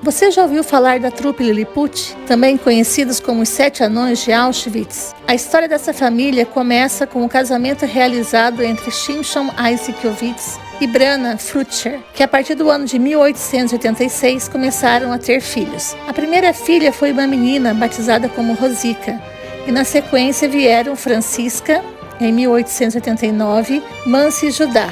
Você já ouviu falar da trupe Lilliput, também conhecidos como os 7 Anões de Auschwitz? A história dessa família começa com o casamento realizado entre Shimshon Isaacowitz e Brana Frutcher, que a partir do ano de 1886 começaram a ter filhos. A primeira filha foi uma menina batizada como Rosika, e na sequência vieram Francisca, em 1889, Mansi e Judá,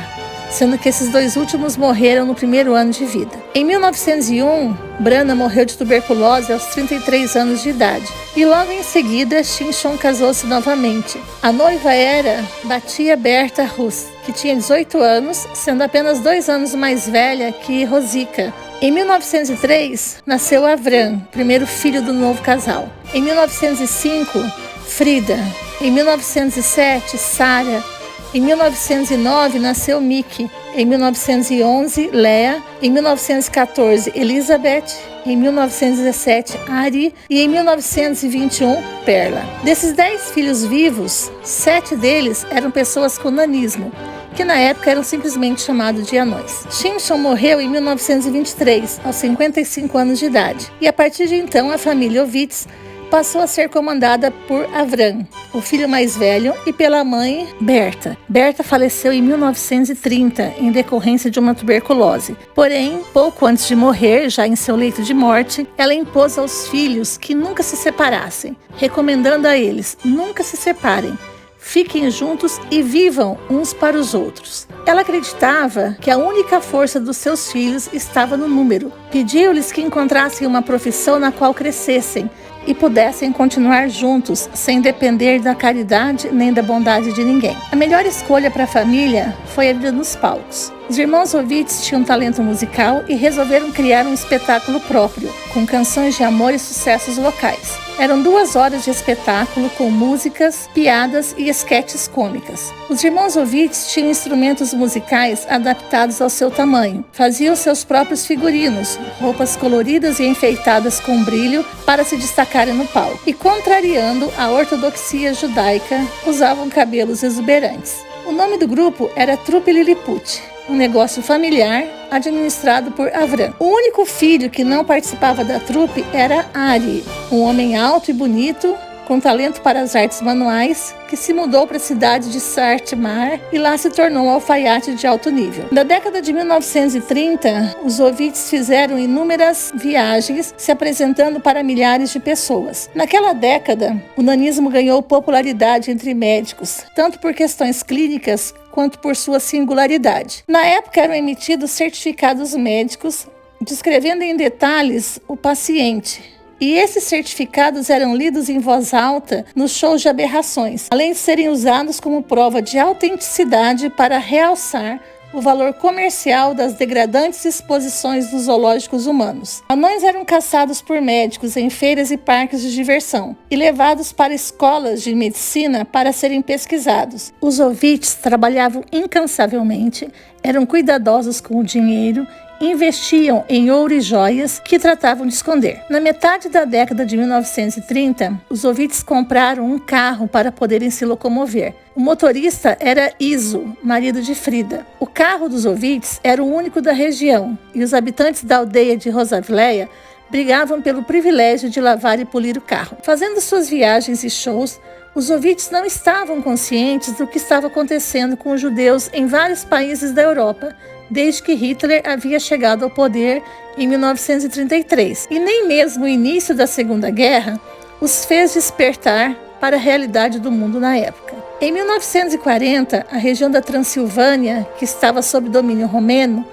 sendo que esses 2 últimos morreram no primeiro ano de vida. Em 1901, Brana morreu de tuberculose aos 33 anos de idade, e logo em seguida, Shimshon casou-se novamente. A noiva era Batia Berta Rus, que tinha 18 anos, sendo apenas 2 anos mais velha que Rosika. Em 1903, nasceu Avram, primeiro filho do novo casal. Em 1905, Frida. Em 1907, Sara. Em 1909, nasceu Miki. Em 1911, Lea. Em 1914, Elizabeth. Em 1917, Ari. E em 1921, Perla. Desses 10 filhos vivos, 7 deles eram pessoas com nanismo, que na época eram simplesmente chamados de anões. Shimshon morreu em 1923, aos 55 anos de idade. E a partir de então, a família Ovitz passou a ser comandada por Avram, o filho mais velho, e pela mãe Berta. Berta faleceu em 1930 em decorrência de uma tuberculose. Porém, pouco antes de morrer, já em seu leito de morte, ela impôs aos filhos que nunca se separassem, recomendando a eles: nunca se separem, fiquem juntos e vivam uns para os outros. Ela acreditava que a única força dos seus filhos estava no número. Pediu-lhes que encontrassem uma profissão na qual crescessem e pudessem continuar juntos, sem depender da caridade nem da bondade de ninguém. A melhor escolha para a família foi a vida nos palcos. Os irmãos Ovitz tinham talento musical e resolveram criar um espetáculo próprio, com canções de amor e sucessos locais. Eram 2 horas de espetáculo com músicas, piadas e esquetes cômicas. Os irmãos Ovitz tinham instrumentos musicais adaptados ao seu tamanho. Faziam seus próprios figurinos, roupas coloridas e enfeitadas com brilho para se destacarem no palco. E, contrariando a ortodoxia judaica, usavam cabelos exuberantes. O nome do grupo era Trupe Lilliput, um negócio familiar administrado por Avram. O único filho que não participava da trupe era Ari, um homem alto e bonito, com talento para as artes manuais, que se mudou para a cidade de Sartmar e lá se tornou um alfaiate de alto nível. Na década de 1930, os Ovitz fizeram inúmeras viagens, se apresentando para milhares de pessoas. Naquela década, o nanismo ganhou popularidade entre médicos, tanto por questões clínicas quanto por sua singularidade. Na época eram emitidos certificados médicos descrevendo em detalhes o paciente. E esses certificados eram lidos em voz alta nos shows de aberrações, além de serem usados como prova de autenticidade para realçar o valor comercial das degradantes exposições dos zoológicos humanos. Anões eram caçados por médicos em feiras e parques de diversão e levados para escolas de medicina para serem pesquisados. Os Ovitz trabalhavam incansavelmente, eram cuidadosos com o dinheiro, investiam em ouro e joias que tratavam de esconder. Na metade da década de 1930, os Ovitz compraram um carro para poderem se locomover. O motorista era Iso, marido de Frida. O carro dos Ovitz era o único da região e os habitantes da aldeia de Rosavleia brigavam pelo privilégio de lavar e polir o carro. Fazendo suas viagens e shows, os Ovitz não estavam conscientes do que estava acontecendo com os judeus em vários países da Europa, desde que Hitler havia chegado ao poder em 1933. E nem mesmo o início da Segunda Guerra os fez despertar para a realidade do mundo na época. Em 1940, a região da Transilvânia, que estava sob domínio romeno,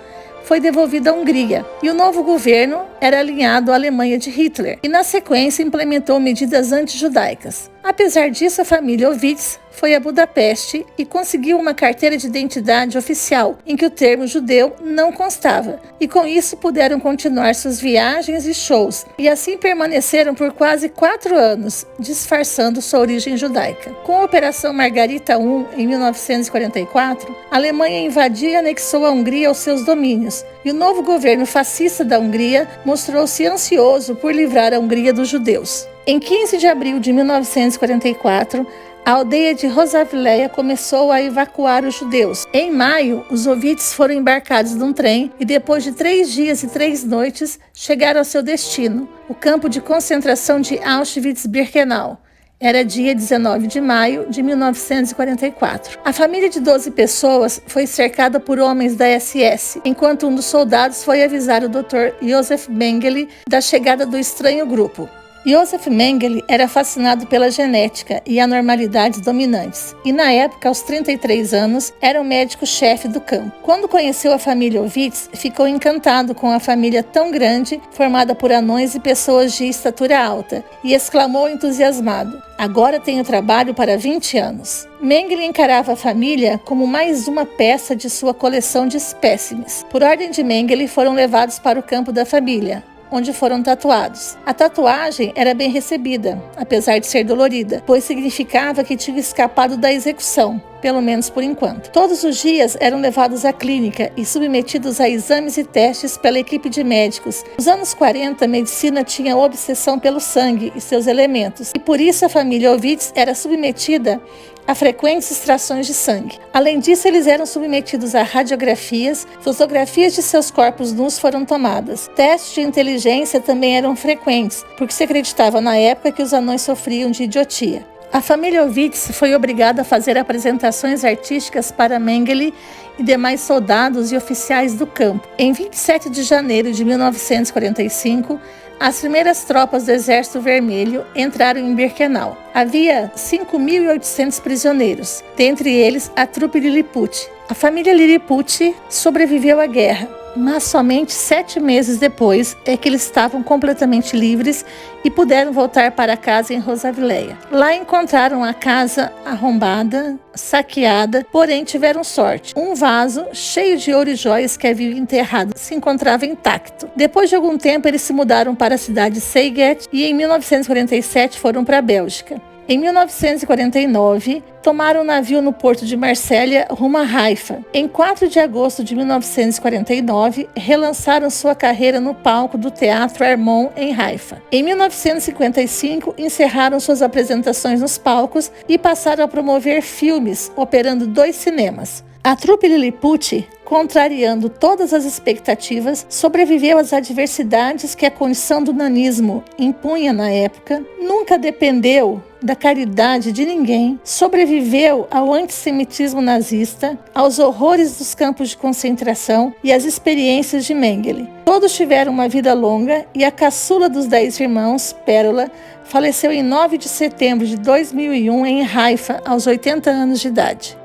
foi devolvida à Hungria, e o novo governo era alinhado à Alemanha de Hitler, e na sequência implementou medidas antijudaicas. Apesar disso, a família Ovitz foi a Budapeste e conseguiu uma carteira de identidade oficial, em que o termo judeu não constava, e com isso puderam continuar suas viagens e shows, e assim permaneceram por quase 4 anos, disfarçando sua origem judaica. Com a Operação Margarita I, em 1944, a Alemanha invadiu e anexou a Hungria aos seus domínios, e o novo governo fascista da Hungria mostrou-se ansioso por livrar a Hungria dos judeus. Em 15 de abril de 1944, a aldeia de Rosavileia começou a evacuar os judeus. Em maio, os ouvintes foram embarcados num trem e depois de 3 dias e 3 noites, chegaram ao seu destino, o campo de concentração de Auschwitz-Birkenau. Era dia 19 de maio de 1944. A família de 12 pessoas foi cercada por homens da SS, enquanto um dos soldados foi avisar o Dr. Josef Mengele da chegada do estranho grupo. Josef Mengele era fascinado pela genética e anormalidades dominantes, e na época, aos 33 anos, era o médico-chefe do campo. Quando conheceu a família Ovitz, ficou encantado com a família tão grande, formada por anões e pessoas de estatura alta, e exclamou entusiasmado: "Agora tenho trabalho para 20 anos." Mengele encarava a família como mais uma peça de sua coleção de espécimes. Por ordem de Mengele, foram levados para o campo da família, onde foram tatuados. A tatuagem era bem recebida, apesar de ser dolorida, pois significava que tinham escapado da execução, pelo menos por enquanto. Todos os dias eram levados à clínica e submetidos a exames e testes pela equipe de médicos. Nos anos 40, a medicina tinha obsessão pelo sangue e seus elementos, e por isso a família Ovitz era submetida a frequentes extrações de sangue. Além disso, eles eram submetidos a radiografias, fotografias de seus corpos nus foram tomadas. Testes de inteligência também eram frequentes, porque se acreditava na época que os anões sofriam de idiotia. A família Ovitz foi obrigada a fazer apresentações artísticas para Mengele e demais soldados e oficiais do campo. Em 27 de janeiro de 1945, as primeiras tropas do Exército Vermelho entraram em Birkenau. Havia 5.800 prisioneiros, dentre eles a trupe Lilliput. A família Lilliput sobreviveu à guerra, mas somente 7 meses depois é que eles estavam completamente livres e puderam voltar para casa em Rosavileia. Lá encontraram a casa arrombada, saqueada, porém tiveram sorte. Um vaso cheio de ouro e joias que haviam enterrado se encontrava intacto. Depois de algum tempo, eles se mudaram para a cidade de Seiget e em 1947 foram para a Bélgica. Em 1949, tomaram um navio no porto de Marsella rumo a Haifa. Em 4 de agosto de 1949, relançaram sua carreira no palco do Teatro Armon, em Haifa. Em 1955, encerraram suas apresentações nos palcos e passaram a promover filmes, operando 2 cinemas. A trupe Lilliput, contrariando todas as expectativas, sobreviveu às adversidades que a condição do nanismo impunha na época, nunca dependeu da caridade de ninguém, sobreviveu ao antissemitismo nazista, aos horrores dos campos de concentração e às experiências de Mengele. Todos tiveram uma vida longa e a caçula dos 10 irmãos, Pérola, faleceu em 9 de setembro de 2001 em Haifa, aos 80 anos de idade.